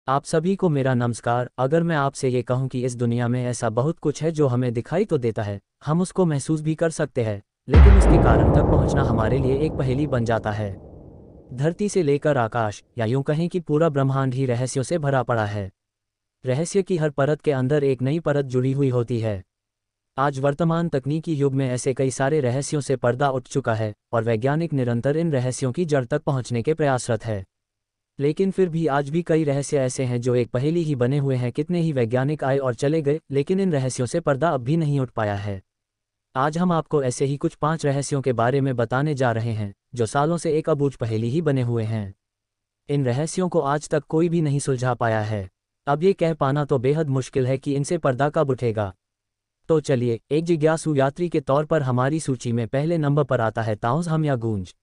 आप सभी को मेरा नमस्कार। अगर मैं आपसे ये कहूं कि इस दुनिया में ऐसा बहुत कुछ है जो हमें दिखाई तो देता है, हम उसको महसूस भी कर सकते हैं, लेकिन उसके कारण तक पहुंचना हमारे लिए एक पहेली बन जाता है। धरती से लेकर आकाश, या यूं कहें कि पूरा ब्रह्मांड ही रहस्यों से भरा पड़ा है। रहस्य की हर परत के अंदर एक नई परत जुड़ी हुई होती है। आज वर्तमान तकनीकी युग में ऐसे कई सारे रहस्यों से पर्दा उठ चुका है और वैज्ञानिक निरंतर इन रहस्यों की जड़ तक पहुंचने के प्रयासरत है। लेकिन फिर भी आज भी कई रहस्य ऐसे हैं जो एक पहेली ही बने हुए हैं। कितने ही वैज्ञानिक आए और चले गए, लेकिन इन रहस्यों से पर्दा अब भी नहीं उठ पाया है। आज हम आपको ऐसे ही कुछ 5 रहस्यों के बारे में बताने जा रहे हैं जो सालों से एक अबूझ पहेली ही बने हुए हैं। इन रहस्यों को आज तक कोई भी नहीं सुलझा पाया है। अब ये कह पाना तो बेहद मुश्किल है कि इनसे पर्दा कब उठेगा। तो चलिए, एक जिज्ञासु यात्री के तौर पर हमारी सूची में पहले नंबर पर आता है ताउज़ हम या गूंज।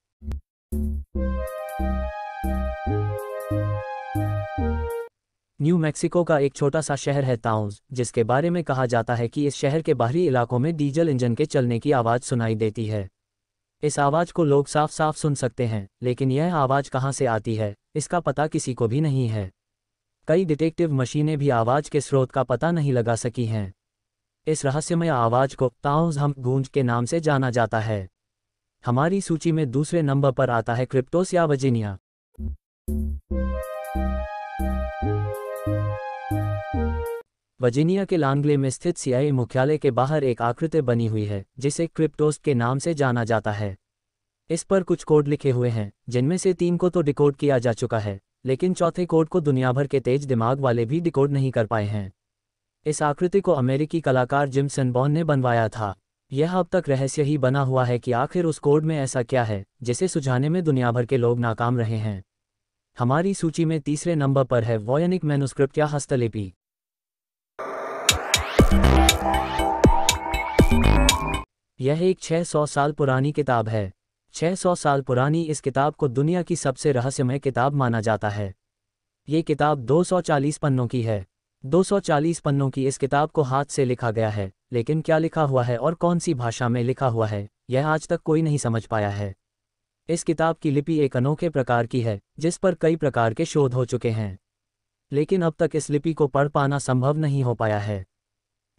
न्यू मैक्सिको का एक छोटा सा शहर है ताउज़, जिसके बारे में कहा जाता है कि इस शहर के बाहरी इलाकों में डीजल इंजन के चलने की आवाज़ सुनाई देती है। इस आवाज़ को लोग साफ साफ सुन सकते हैं, लेकिन यह आवाज़ कहाँ से आती है, इसका पता किसी को भी नहीं है। कई डिटेक्टिव मशीनें भी आवाज़ के स्रोत का पता नहीं लगा सकी हैं। इस रहस्यमय आवाज़ को ताउज़ हम गूंज के नाम से जाना जाता है। हमारी सूची में दूसरे नंबर पर आता है क्रिप्टोस या वर्जीनिया। वर्जीनिया के लांगले में स्थित सीआईए मुख्यालय के बाहर एक आकृति बनी हुई है जिसे क्रिप्टोस्ट के नाम से जाना जाता है। इस पर कुछ कोड लिखे हुए हैं, जिनमें से 3 को तो डिकोड किया जा चुका है, लेकिन चौथे कोड को दुनिया भर के तेज दिमाग वाले भी डिकोड नहीं कर पाए हैं। इस आकृति को अमेरिकी कलाकार जिम सनबॉर्न ने बनवाया था। यह अब तक रहस्य ही बना हुआ है कि आखिर उस कोड में ऐसा क्या है जिसे सुझाने में दुनिया भर के लोग नाकाम रहे हैं। हमारी सूची में तीसरे नंबर पर है वॉयनिक मैन्युस्क्रिप्ट या हस्तलिपि। यह एक 600 साल पुरानी किताब है। 600 साल पुरानी इस किताब को दुनिया की सबसे रहस्यमय किताब माना जाता है। ये किताब 240 पन्नों की है। 240 पन्नों की इस किताब को हाथ से लिखा गया है, लेकिन क्या लिखा हुआ है और कौन सी भाषा में लिखा हुआ है, यह आज तक कोई नहीं समझ पाया है। इस किताब की लिपि एक अनोखे प्रकार की है, जिस पर कई प्रकार के शोध हो चुके हैं, लेकिन अब तक इस लिपि को पढ़ पाना संभव नहीं हो पाया है।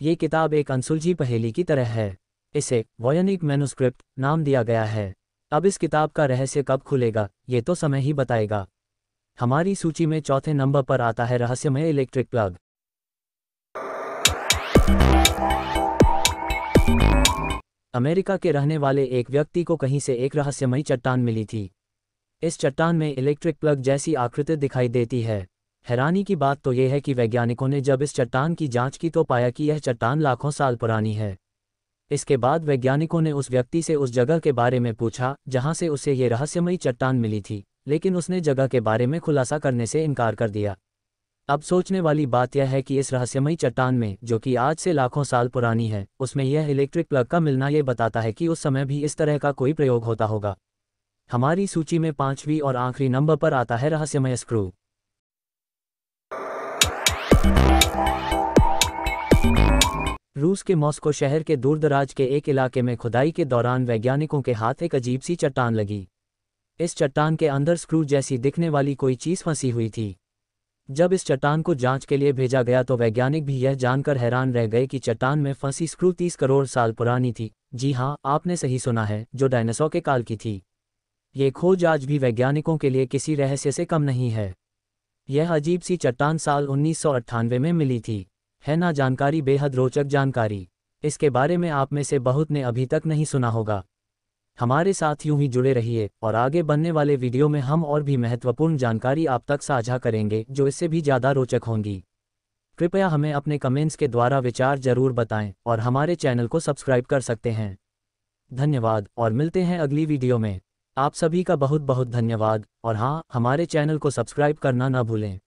ये किताब एक अनसुलझी पहेली की तरह है। इसे वॉयनिक मैन्युस्क्रिप्ट नाम दिया गया है। अब इस किताब का रहस्य कब खुलेगा, ये तो समय ही बताएगा। हमारी सूची में चौथे नंबर पर आता है रहस्यमय इलेक्ट्रिक प्लग। अमेरिका के रहने वाले एक व्यक्ति को कहीं से एक रहस्यमयी चट्टान मिली थी। इस चट्टान में इलेक्ट्रिक प्लग जैसी आकृति दिखाई देती है। हैरानी की बात तो यह है कि वैज्ञानिकों ने जब इस चट्टान की जांच की तो पाया कि यह चट्टान लाखों साल पुरानी है। इसके बाद वैज्ञानिकों ने उस व्यक्ति से उस जगह के बारे में पूछा जहां से उसे ये रहस्यमयी चट्टान मिली थी, लेकिन उसने जगह के बारे में खुलासा करने से इनकार कर दिया। अब सोचने वाली बात यह है कि इस रहस्यमयी चट्टान में, जो कि आज से लाखों साल पुरानी है, उसमें यह इलेक्ट्रिक प्लग का मिलना ये बताता है कि उस समय भी इस तरह का कोई प्रयोग होता होगा। हमारी सूची में 5वीं और आखिरी नंबर पर आता है रहस्यमय स्क्रू। रूस के मॉस्को शहर के दूरदराज के एक इलाके में खुदाई के दौरान वैज्ञानिकों के हाथ एक अजीब सी चट्टान लगी। इस चट्टान के अंदर स्क्रू जैसी दिखने वाली कोई चीज़ फंसी हुई थी। जब इस चट्टान को जांच के लिए भेजा गया तो वैज्ञानिक भी यह जानकर हैरान रह गए कि चट्टान में फंसी स्क्रू 30 करोड़ साल पुरानी थी। जी हाँ, आपने सही सुना है, जो डायनासोर के काल की थी। ये खोज आज भी वैज्ञानिकों के लिए किसी रहस्य से कम नहीं है। यह अजीब सी चट्टान साल 1998 में मिली थी। है ना जानकारी बेहद रोचक जानकारी। इसके बारे में आप में से बहुत ने अभी तक नहीं सुना होगा। हमारे साथ यूं ही जुड़े रहिए और आगे बनने वाले वीडियो में हम और भी महत्वपूर्ण जानकारी आप तक साझा करेंगे जो इससे भी ज़्यादा रोचक होंगी। कृपया हमें अपने कमेंट्स के द्वारा विचार जरूर बताएं और हमारे चैनल को सब्सक्राइब कर सकते हैं। धन्यवाद और मिलते हैं अगली वीडियो में। आप सभी का बहुत बहुत धन्यवाद और हाँ, हमारे चैनल को सब्सक्राइब करना न भूलें।